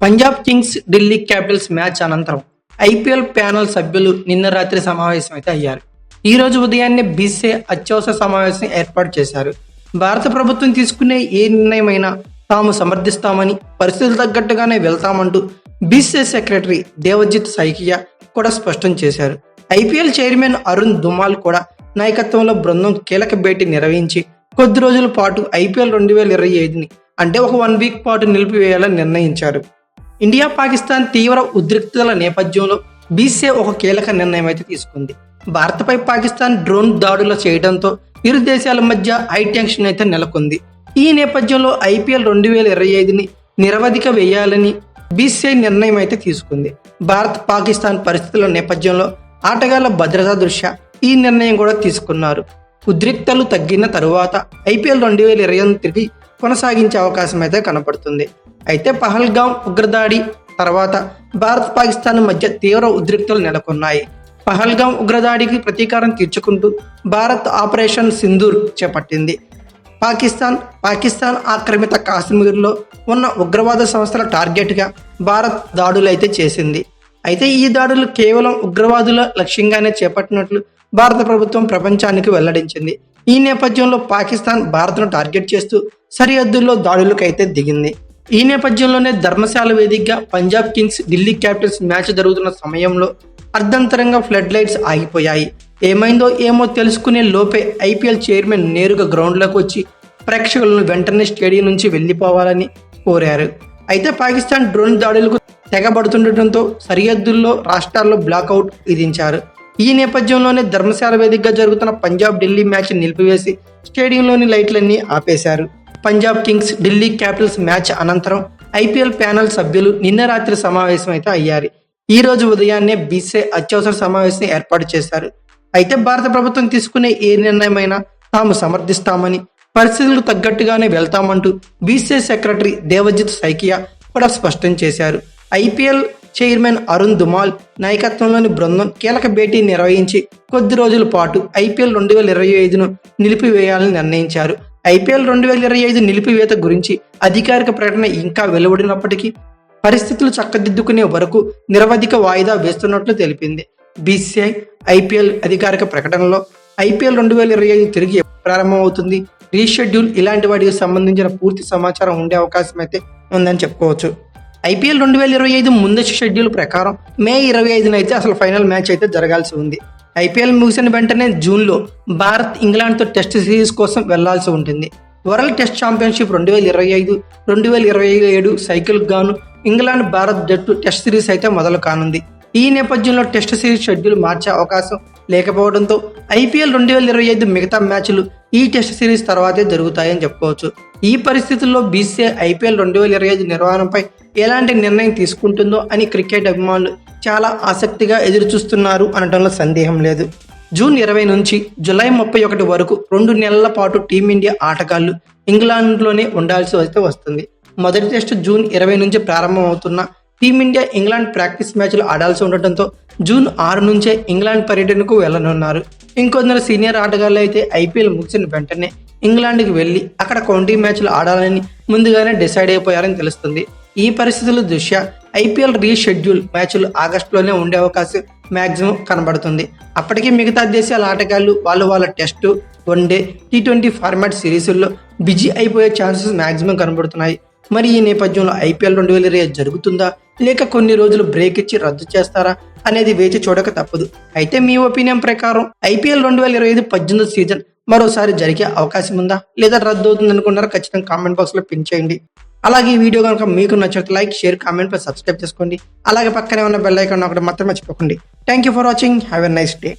Punjab Kings Delhi Capitals match అనంతరం IPL panel సభ్యులు నిన్న రాత్రి సమావేశం అయితే అయ్యారు. ఈ రోజు ఉదయాన్నే బీసీసీఐ అత్యవసర సమావేశం ఏర్పాటు చేశారు. భారత ప్రభుత్వం తీసుకునే ఏ నిర్ణయమైనా తాము సమర్థిస్తామని, పరిస్థితులు తగ్గట్టుగానే వెళ్తామంటూ బీసీసీఐ సెక్రటరీ దేవజిత్ సైకియా కూడా స్పష్టం చేశారు. ఐపీఎల్ చైర్మన్ అరుణ్ దుమాల్ కూడా నాయకత్వంలో బృందం కీలక భేటీ నిర్వహించి కొద్ది రోజుల పాటు ఐపీఎల్ 2025ని అంటే ఒక 1 వీక్ పాటు నిలిపివేయాలని నిర్ణయించారు. ఇండియా పాకిస్తాన్ తీవ్ర ఉద్రిక్తతల నేపథ్యంలో బీసీసీఐ ఒక కీలక నిర్ణయం అయితే తీసుకుంది. భారత్పై పాకిస్తాన్ డ్రోన్ దాడులు చేయడంతో ఇరు దేశాల మధ్య హై టెన్షన్ అయితే నెలకొంది. ఈ నేపథ్యంలో ఐపీఎల్ 2025ని నిరవధిక వేయాలని బీసీసీఐ నిర్ణయం అయితే తీసుకుంది. భారత్ పాకిస్తాన్ పరిస్థితుల నేపథ్యంలో ఆటగాళ్ల భద్రతా దృష్ట్యా ఈ నిర్ణయం కూడా తీసుకున్నారు. ఉద్రిక్తలు తగ్గిన తరువాత ఐపీఎల్ 2025 తిరిగి కొనసాగించే అవకాశం అయితే కనపడుతుంది. అయితే పహల్గాం ఉగ్రదాడి తర్వాత భారత్ పాకిస్తాన్ మధ్య తీవ్ర ఉద్రిక్తలు నెలకొన్నాయి. పహల్గాం ఉగ్రదాడికి ప్రతీకారం తీర్చుకుంటూ భారత్ ఆపరేషన్ సింధూర్ చేపట్టింది. పాకిస్తాన్ ఆక్రమిత కాశ్మీర్లో ఉన్న ఉగ్రవాద సంస్థల టార్గెట్గా భారత్ దాడులు అయితే చేసింది. అయితే ఈ దాడులు కేవలం ఉగ్రవాదుల లక్ష్యంగానే చేపట్టినట్లు భారత ప్రభుత్వం ప్రపంచానికి వెల్లడించింది. ఈ నేపథ్యంలో పాకిస్తాన్ భారత్ను టార్గెట్ చేస్తూ సరిహద్దుల్లో దాడులకు అయితే దిగింది. ఈ నేపథ్యంలోనే ధర్మశాల వేదికగా Punjab Kings Delhi Capitals match జరుగుతున్న సమయంలో అర్ధంతరంగా ఫ్లడ్ లైట్స్ ఆగిపోయాయి. ఏమైందో ఏమో తెలుసుకునే లోపే ఐపీఎల్ చైర్మన్ నేరుగా గ్రౌండ్లోకి వచ్చి ప్రేక్షకులను వెంటనే స్టేడియం నుంచి వెళ్లిపోవాలని కోరారు. అయితే పాకిస్తాన్ డ్రోన్ దాడులకు తెగబడుతుండటంతో సరిహద్దుల్లో రాష్ట్రాల్లో బ్లాక్అవుట్ విధించారు. ఈ నేపథ్యంలోనే ధర్మశాల వేదికగా జరుగుతున్న పంజాబ్ ఢిల్లీ మ్యాచ్ నిలిపివేసి స్టేడియంలోని లైట్లన్నీ ఆపేశారు. Punjab Kings Delhi Capitals match అనంతరం ఐపీఎల్ ప్యానెల్ సభ్యులు నిన్న రాత్రి సమావేశం అయితే అయ్యారు. ఈ రోజు ఉదయాన్నే బీసీసీఐ అత్యవసర సమావేశం ఏర్పాటు చేశారు. అయితే భారత ప్రభుత్వం తీసుకునే ఏ నిర్ణయమైనా తాము సమర్థిస్తామని, పరిస్థితులకు తగ్గట్టుగానే వెళ్తామంటూ బీసీసీఐ సెక్రటరీ దేవజిత్ సైకియా కూడా స్పష్టం చేశారు. ఐపీఎల్ చైర్మన్ అరుణ్ దుమాల్ నాయకత్వంలోని బృందం కీలక భేటీ నిర్వహించి కొద్ది రోజుల పాటు ఐపీఎల్ 2025ను నిలిపివేయాలని నిర్ణయించారు. ఐపీఎల్ 2025 నిలిపివేత గురించి అధికారిక ప్రకటన ఇంకా వెలువడినప్పటికీ పరిస్థితులు చక్కదిద్దుకునే వరకు నిరవధిక వాయిదా వేస్తున్నట్లు తెలిపింది. బీసీసీఐ ఐపీఎల్ అధికారిక ప్రకటనలో ఐపీఎల్ 2025 తిరిగి ప్రారంభమవుతుంది, రీషెడ్యూల్ ఇలాంటి వాటికి సంబంధించిన పూర్తి సమాచారం ఉండే అవకాశం అయితే ఉందని చెప్పుకోవచ్చు. ఐపీఎల్ 2025 ముందస్తు షెడ్యూల్ ప్రకారం మే 25న అయితే అసలు ఫైనల్ మ్యాచ్ అయితే జరగాల్సి ఉంది. ఐపీఎల్ ముగిసిన వెంటనే జూన్లో భారత్ ఇంగ్లాండ్తో టెస్ట్ సిరీస్ కోసం వెళ్లాల్సి ఉంటుంది. వరల్డ్ టెస్ట్ ఛాంపియన్షిప్ 2025, 2027 సైకిల్ గాను ఇంగ్లాండ్ భారత్ జట్టు టెస్ట్ సిరీస్ అయితే మొదలు కానుంది. ఈ నేపథ్యంలో టెస్ట్ సిరీస్ షెడ్యూల్ మార్చే అవకాశం లేకపోవడంతో ఐపీఎల్ 2025 మిగతా మ్యాచ్లు ఈ టెస్ట్ సిరీస్ తర్వాతే జరుగుతాయని చెప్పుకోవచ్చు. ఈ పరిస్థితుల్లో బీసీసీఐ ఐపీఎల్ 2025 నిర్వహణపై ఎలాంటి నిర్ణయం తీసుకుంటుందో అని క్రికెట్ అభిమానులు చాలా ఆసక్తిగా ఎదురుచూస్తున్నారు అనడంలో సందేహం లేదు. జూన్ 20 నుంచి జూలై 31 వరకు 2 నెలల పాటు టీమిండియా ఆటగాళ్లు ఇంగ్లాండ్లోనే ఉండాల్సి అయితే వస్తుంది. మొదటి టెస్ట్ జూన్ 20 నుంచి ప్రారంభమవుతున్న టీమిండియా ఇంగ్లాండ్ ప్రాక్టీస్ మ్యాచ్లు ఆడాల్సి ఉండటంతో జూన్ 6 నుంచే ఇంగ్లాండ్ పర్యటనకు వెళ్లనున్నారు. ఇంకొందరు సీనియర్ ఆటగాళ్లు అయితే ఐపీఎల్ ముగిసిన వెంటనే ఇంగ్లాండ్కి వెళ్లి అక్కడ కౌంటీ మ్యాచ్లు ఆడాలని ముందుగానే డిసైడ్ అయిపోయారని తెలుస్తుంది. ఈ పరిస్థితుల దృష్ట్యా ఐపీఎల్ రీషెడ్యూల్ మ్యాచ్లు ఆగస్టులోనే ఉండే అవకాశం మాక్సిమం కనబడుతుంది. అప్పటికీ మిగతా దేశాల ఆటగాళ్లు వాళ్ళ టెస్టు, వన్డే, T20 ఫార్మాట్ సిరీస్ల్లో బిజీ అయిపోయే ఛాన్సెస్ మాక్సిమం కనబడుతున్నాయి. మరి ఈ నేపథ్యంలో ఐపీఎల్ 2025 జరుగుతుందా లేక కొన్ని రోజులు బ్రేక్ ఇచ్చి రద్దు చేస్తారా అనేది వేచి చూడక తప్పదు. అయితే మీ ఒపీనియన్ ప్రకారం ఐపీఎల్ 2025 18వ సీజన్ మరోసారి జరిగే అవకాశం ఉందా లేదా రద్దు అవుతుంది అనుకున్నారా? ఖచ్చితంగా కామెంట్ బాక్స్ లో పిన్ చేయండి. అలాగే ఈ వీడియో కనుక మీకు నచ్చితే like, share, comment plus subscribe చేసుకోండి. అలాగే పక్కనే ఉన్న బెల్ ఐకాన్ ఒకటి మాత్రం మర్చిపోకండి. Thank you for watching. Have a nice day.